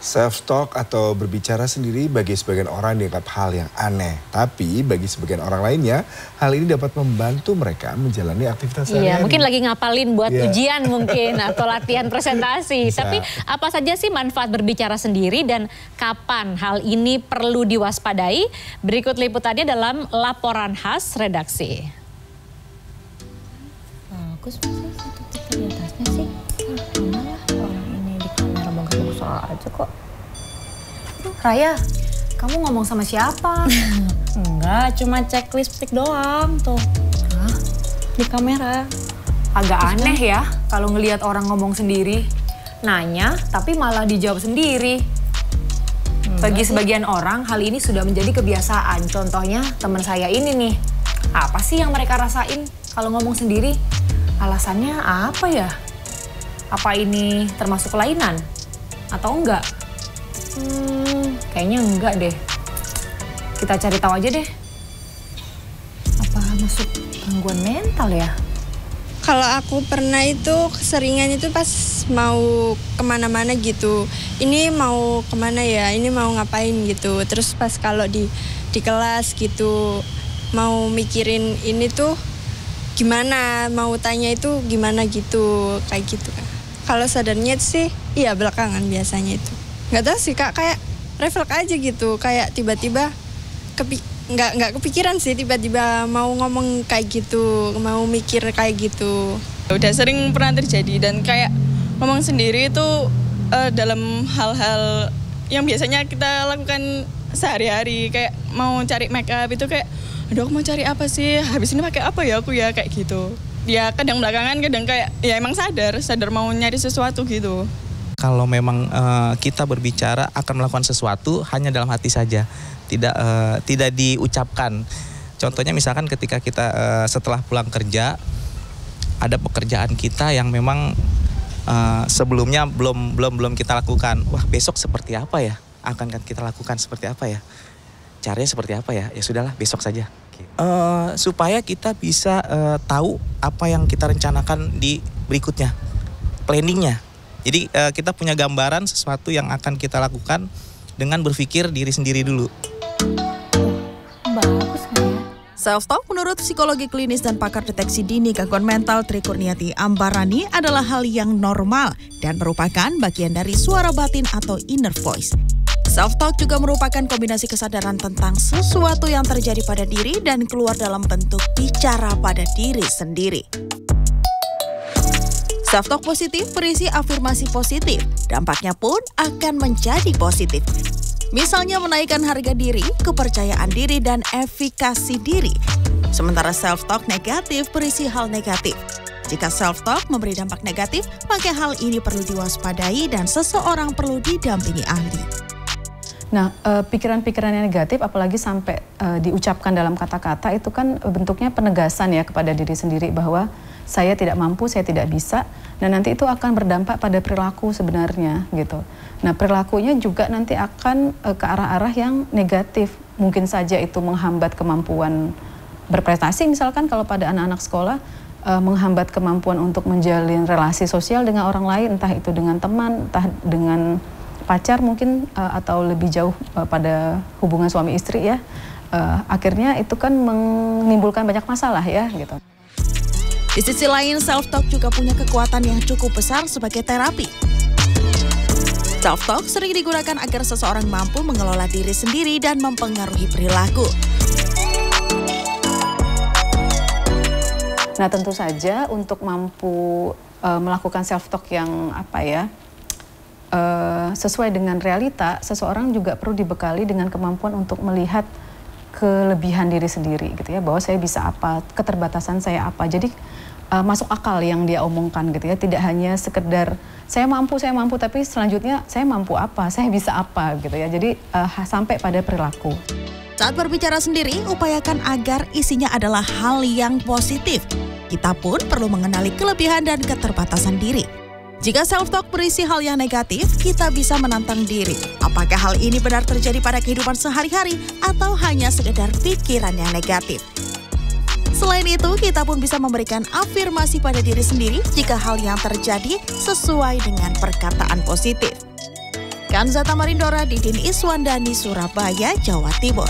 Self-talk atau berbicara sendiri bagi sebagian orang dianggap hal yang aneh. Tapi bagi sebagian orang lainnya, hal ini dapat membantu mereka menjalani aktivitas sehari-hari. Iya, mungkin lagi ngapalin buat ujian mungkin atau latihan presentasi. Tapi apa saja sih manfaat berbicara sendiri dan kapan hal ini perlu diwaspadai? Berikut liputannya dalam laporan khas redaksi. Bagus sih, satu titik di atasnya sih. Mana lah orang ini di kamera bagus-bagus aja kok. Raya, kamu ngomong sama siapa? Enggak, cuma cek lipstick doang tuh. Hah? Di kamera. Agak aneh ya kalau ngelihat orang ngomong sendiri. Nanya tapi malah dijawab sendiri. Bagi sebagian orang hal ini sudah menjadi kebiasaan. Contohnya teman saya ini nih. Apa sih yang mereka rasain kalau ngomong sendiri? Alasannya apa ya? Apa ini termasuk kelainan? Atau enggak? Kayaknya enggak deh. Kita cari tahu aja deh. Apa masuk gangguan mental ya? Kalau aku pernah itu keseringan itu pas mau kemana-mana gitu. Ini mau kemana ya, ini mau ngapain gitu. Terus pas kalau di kelas gitu mau mikirin ini tuh gimana, mau tanya itu gimana gitu, kayak gitu kan. Kalau sadarnya sih, iya belakangan biasanya itu. Nggak tahu sih Kak, kayak refleks aja gitu, kayak tiba-tiba nggak kepikiran sih tiba-tiba mau ngomong kayak gitu, mau mikir kayak gitu. Udah sering pernah terjadi dan kayak ngomong sendiri itu dalam hal-hal yang biasanya kita lakukan sehari-hari, kayak mau cari make up itu kayak, aduh aku mau cari apa sih, habis ini pakai apa ya aku ya, kayak gitu. Ya kadang belakangan kadang kayak ya emang sadar mau nyari sesuatu gitu. Kalau memang kita berbicara akan melakukan sesuatu hanya dalam hati saja, tidak diucapkan. Contohnya misalkan ketika kita setelah pulang kerja, ada pekerjaan kita yang memang sebelumnya belum kita lakukan. Wah, besok seperti apa ya? Akan kita lakukan seperti apa ya? Caranya seperti apa ya? Ya sudahlah, besok saja. Supaya kita bisa tahu apa yang kita rencanakan di berikutnya, planningnya. Jadi kita punya gambaran sesuatu yang akan kita lakukan dengan berpikir diri sendiri dulu. Bagus kan ya? Self-talk menurut psikologi klinis dan pakar deteksi dini gangguan mental Tri Kurniati Ambarani adalah hal yang normal dan merupakan bagian dari suara batin atau inner voice. Self-talk juga merupakan kombinasi kesadaran tentang sesuatu yang terjadi pada diri dan keluar dalam bentuk bicara pada diri sendiri. Self-talk positif berisi afirmasi positif, dampaknya pun akan menjadi positif. Misalnya menaikkan harga diri, kepercayaan diri, dan efikasi diri. Sementara self-talk negatif berisi hal negatif. Jika self-talk memberi dampak negatif, maka hal ini perlu diwaspadai dan seseorang perlu didampingi ahli. Nah, pikiran-pikiran yang negatif apalagi sampai diucapkan dalam kata-kata itu kan bentuknya penegasan ya kepada diri sendiri bahwa saya tidak mampu, saya tidak bisa, dan nanti itu akan berdampak pada perilaku sebenarnya gitu. Nah, perilakunya juga nanti akan ke arah-arah yang negatif. Mungkin saja itu menghambat kemampuan berprestasi, misalkan kalau pada anak-anak sekolah, menghambat kemampuan untuk menjalin relasi sosial dengan orang lain, entah itu dengan teman, entah dengan pacar mungkin, atau lebih jauh pada hubungan suami istri ya. Akhirnya itu kan menimbulkan banyak masalah ya gitu. Di sisi lain, self-talk juga punya kekuatan yang cukup besar sebagai terapi. Self-talk sering digunakan agar seseorang mampu mengelola diri sendiri dan mempengaruhi perilaku. Nah, tentu saja untuk mampu melakukan self-talk yang sesuai dengan realita, seseorang juga perlu dibekali dengan kemampuan untuk melihat kelebihan diri sendiri gitu ya, bahwa saya bisa apa, keterbatasan saya apa. Jadi masuk akal yang dia omongkan gitu ya, tidak hanya sekedar saya mampu, tapi selanjutnya saya mampu apa, saya bisa apa gitu ya. Jadi sampai pada perilaku. Saat berbicara sendiri, upayakan agar isinya adalah hal yang positif. Kita pun perlu mengenali kelebihan dan keterbatasan diri. Jika self-talk berisi hal yang negatif, kita bisa menantang diri. Apakah hal ini benar terjadi pada kehidupan sehari-hari atau hanya sekedar pikiran yang negatif? Selain itu, kita pun bisa memberikan afirmasi pada diri sendiri jika hal yang terjadi sesuai dengan perkataan positif. Kanza Tamarindora, Didin Iswandani, Surabaya, Jawa Timur.